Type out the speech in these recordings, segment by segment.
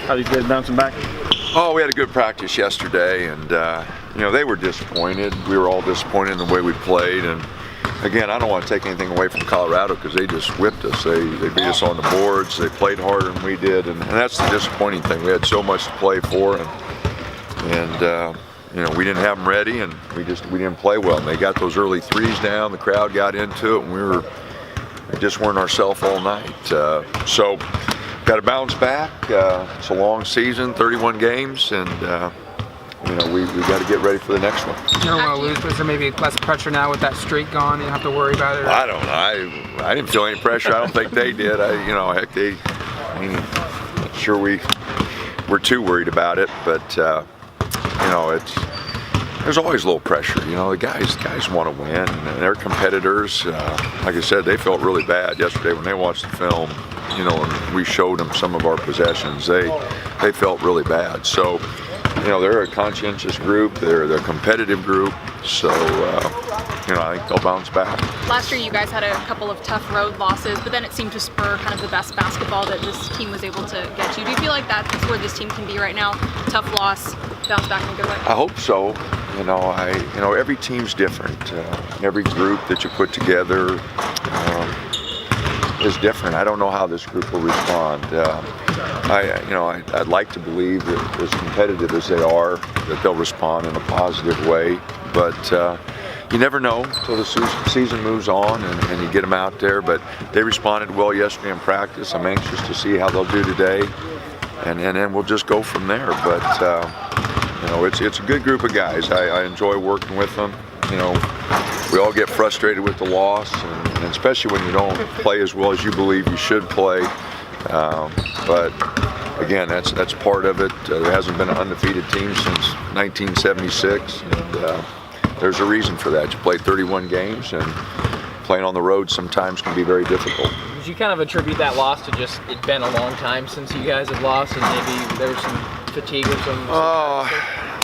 How these guys bouncing back? Oh, we had a good practice yesterday, and they were disappointed. We were all disappointed in the way we played, and again, I don't want to take anything away from Colorado because they just whipped us. They beat us on the boards. They played harder than we did, and that's the disappointing thing. We had so much to play for, and we didn't have them ready, and we didn't play well. And they got those early threes down. The crowd got into it, and we just weren't ourselves all night. So got to bounce back. It's a long season, 31 games, and we got to get ready for the next one. You don't want to lose, but is there maybe less pressure now with that streak gone? You don't have to worry about it? I don't know. I didn't feel any pressure. I don't think they did. Not sure we're too worried about it, but there's always a little pressure. The guys want to win, and they're competitors. Like I said, they felt really bad yesterday when they watched the film. And we showed them some of our possessions. They felt really bad. So, they're a conscientious group. They're a competitive group. So, I think they'll bounce back. Last year, you guys had a couple of tough road losses, but then it seemed to spur kind of the best basketball that this team was able to get you. Do you feel like that's where this team can be right now? Tough loss, bounce back in a good way. I hope so. Every team's different. Every group that you put together is different. I don't know how this group will respond. I'd like to believe that as competitive as they are, that they'll respond in a positive way. But you never know until the season moves on and you get them out there. But they responded well yesterday in practice. I'm anxious to see how they'll do today, and then we'll just go from there. But it's a good group of guys. I enjoy working with them. We all get frustrated with the loss, and especially when you don't play as well as you believe you should play. But again, that's part of it. There hasn't been an undefeated team since 1976, and there's a reason for that. You play 31 games, and playing on the road sometimes can be very difficult. Would you kind of attribute that loss to just it been a long time since you guys have lost, and maybe there was some fatigue or some?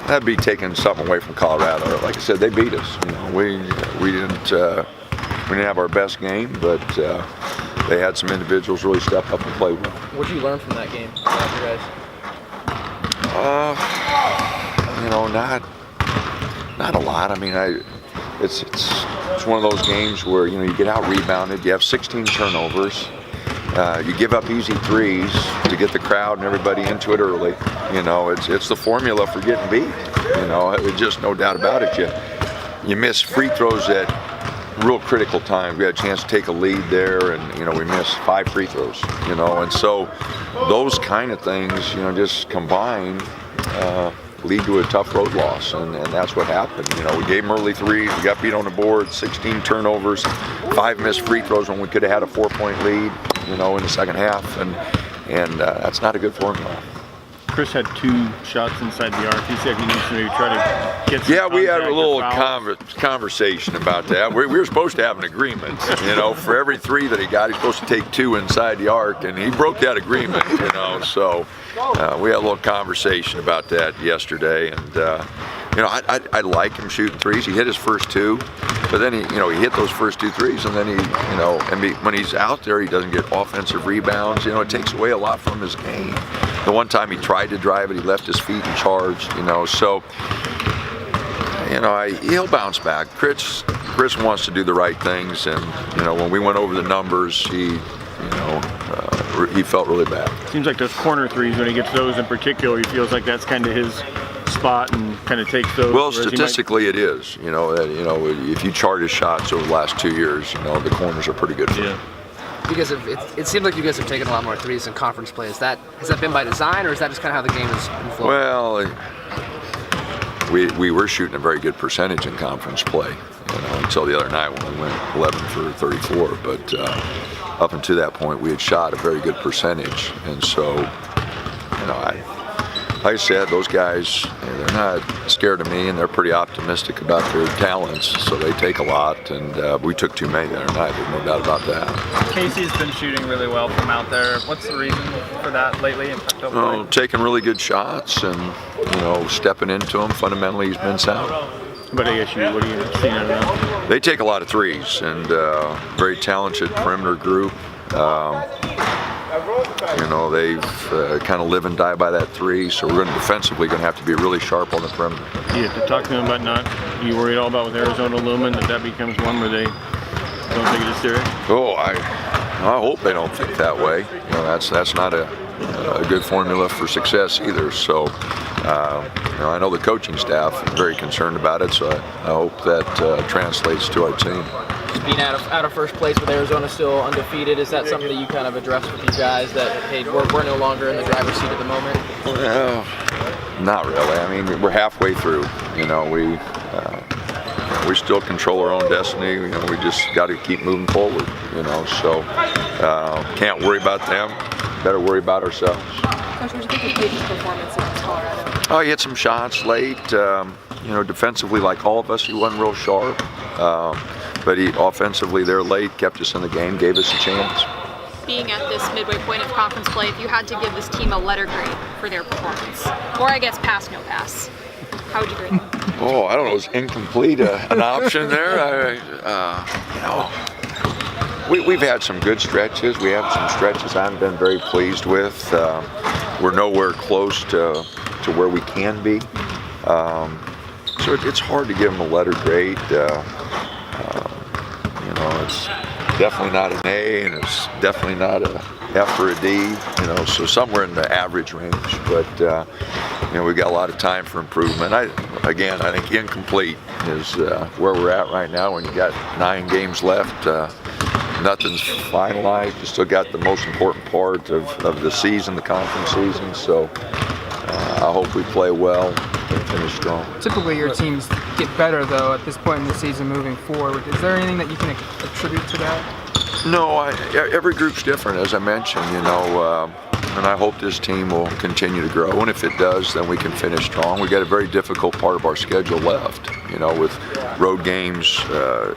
That'd be taking something away from Colorado. Like I said, they beat us. We didn't have our best game, but they had some individuals really step up and play well. What did you learn from that game, you guys? Not a lot. It's one of those games where you get out rebounded. You have 16 turnovers. You give up easy threes to get the crowd and everybody into it early. It's the formula for getting beat. It's just no doubt about it. You miss free throws at real critical times. We had a chance to take a lead there, and we missed 5 free throws. And so those kind of things, just combined, lead to a tough road loss, and that's what happened. We gave them early threes, we got beat on the board, 16 turnovers, 5 missed free throws when we could have had a 4-point lead, in the second half, and that's not a good formula. Chris had 2 shots inside the arc. He said he needs to maybe try to get some. Yeah, we had a little fouls. conversation about that. We were supposed to have an agreement. For every 3 that he got, he's supposed to take 2 inside the arc, and he broke that agreement. So we had a little conversation about that yesterday, and I like him shooting threes. He hit his first 2, but then he hit those first 2 threes, and then when he's out there, he doesn't get offensive rebounds. It takes away a lot from his game. The one time he tried to drive it, he left his feet and charged. So he'll bounce back. Chris wants to do the right things, and when we went over the numbers, he felt really bad. Seems like those corner threes, when he gets those in particular, he feels like that's kind of his spot and kind of takes those. Well, statistically it is. If you chart his shots over the last 2 years, the corners are pretty good for him. Because it seems like you guys have taken a lot more threes in conference play. Has that been by design, or is that just kind of how the game has been flowing? Well, we were shooting a very good percentage in conference play, until the other night when we went 11 for 34. But up until that point, we had shot a very good percentage, and so like I said, those guys, they're not scared of me, and they're pretty optimistic about their talents, so they take a lot, and we took too many the other night, there's no doubt about that. Casey's been shooting really well from out there. What's the reason for that lately? Taking really good shots and, stepping into them. Fundamentally, he's been sound. But I guess what are you seeing out of them? They take a lot of threes, and very talented perimeter group. You know, they've kind of live and die by that 3, so we're going to defensively going to have to be really sharp on the perimeter. Yeah, to talk to them about not, you worried all about with Arizona Lumen that becomes one where they don't take it serious? Oh, I hope they don't think that way. You know, that's not a good formula for success either. So, you know, I know the coaching staff is very concerned about it. So I hope that translates to our team. Being out of first place with Arizona still undefeated, is that something that you kind of address with you guys, that hey, we're no longer in the driver's seat at the moment? Well, not really. I mean, we're halfway through. You know, we still control our own destiny. You know, we just got to keep moving forward. You know, so can't worry about them. Better worry about ourselves. Coach, what did you think of Page's performance against Colorado? Oh, he had some shots late. You know, defensively, like all of us, he wasn't real sharp. But he offensively, there late, kept us in the game, gave us a chance. Being at this midway point of conference play, if you had to give this team a letter grade for their performance, or I guess pass, no pass, how would you grade them? Oh, I don't know. Is incomplete an option there? You know, we've had some good stretches. We have some stretches I haven't been very pleased with. We're nowhere close to where we can be. So it's hard to give them a letter grade. You know, it's definitely not an A, and it's definitely not a F or a D. You know, so somewhere in the average range. But you know, we've got a lot of time for improvement. I think incomplete is where we're at right now. When you got 9 games left, nothing's finalized. You still got the most important part of the season, the conference season. So I hope we play well and finish strong. Typically your teams get better though at this point in the season moving forward. Is there anything that you can attribute to that? No, every group's different, as I mentioned, you know, and I hope this team will continue to grow, and if it does, then we can finish strong. We've got a very difficult part of our schedule left, you know, with road games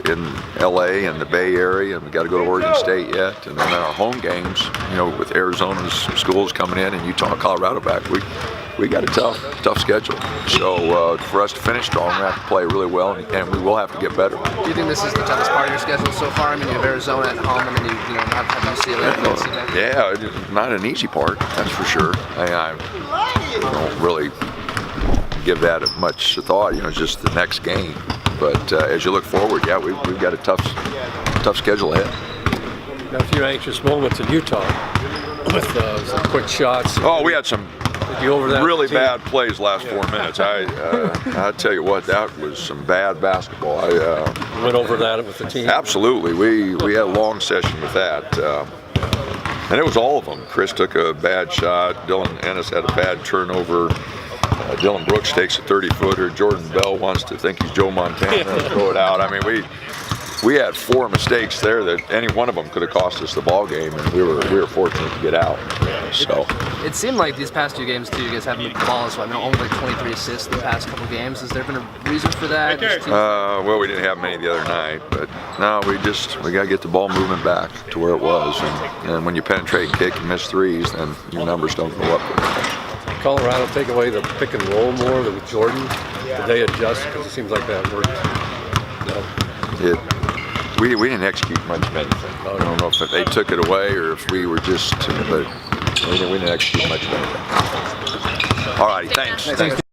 in LA and the Bay Area, and we've got to go to Oregon State yet, and then our home games, you know, with Arizona's schools coming in and Utah and Colorado back, we got a tough schedule. So for us to finish strong, we have to play really well, and we will have to get better. Do you think this is the toughest part of your schedule so far? I mean, you have Arizona at home, and then you have UCLA. Yeah, it's not an easy part, that's for sure. I don't really give that much thought. You know, it's just the next game. But as you look forward, yeah, we've got a tough schedule ahead. Now, a few anxious moments in Utah with some quick shots. Oh, we had some really bad plays last 4 minutes. I tell you what, that was some bad basketball. Went over that with the team. Absolutely, we had a long session with that, and it was all of them. Chris took a bad shot. Dylan Ennis had a bad turnover. Dylan Brooks takes a 30-footer. Jordan Bell wants to think he's Joe Montana and throw it out. I mean, we had 4 mistakes there that any one of them could have cost us the ball game, and we were fortunate to get out. So it seemed like these past 2 games too, you guys haven't moved the ball as well. I mean, only like 23 assists the past couple games. Has there been a reason for that? Well, we didn't have many the other night, but no, we got to get the ball moving back to where it was. And when you penetrate and kick and miss threes, then your numbers don't go up. Colorado take away the pick and roll more with Jordan. Did they adjust? Because it seems like that worked. No. We didn't execute much of anything. I don't know if they took it away or if we were just, but we didn't execute much of anything. All righty, thanks.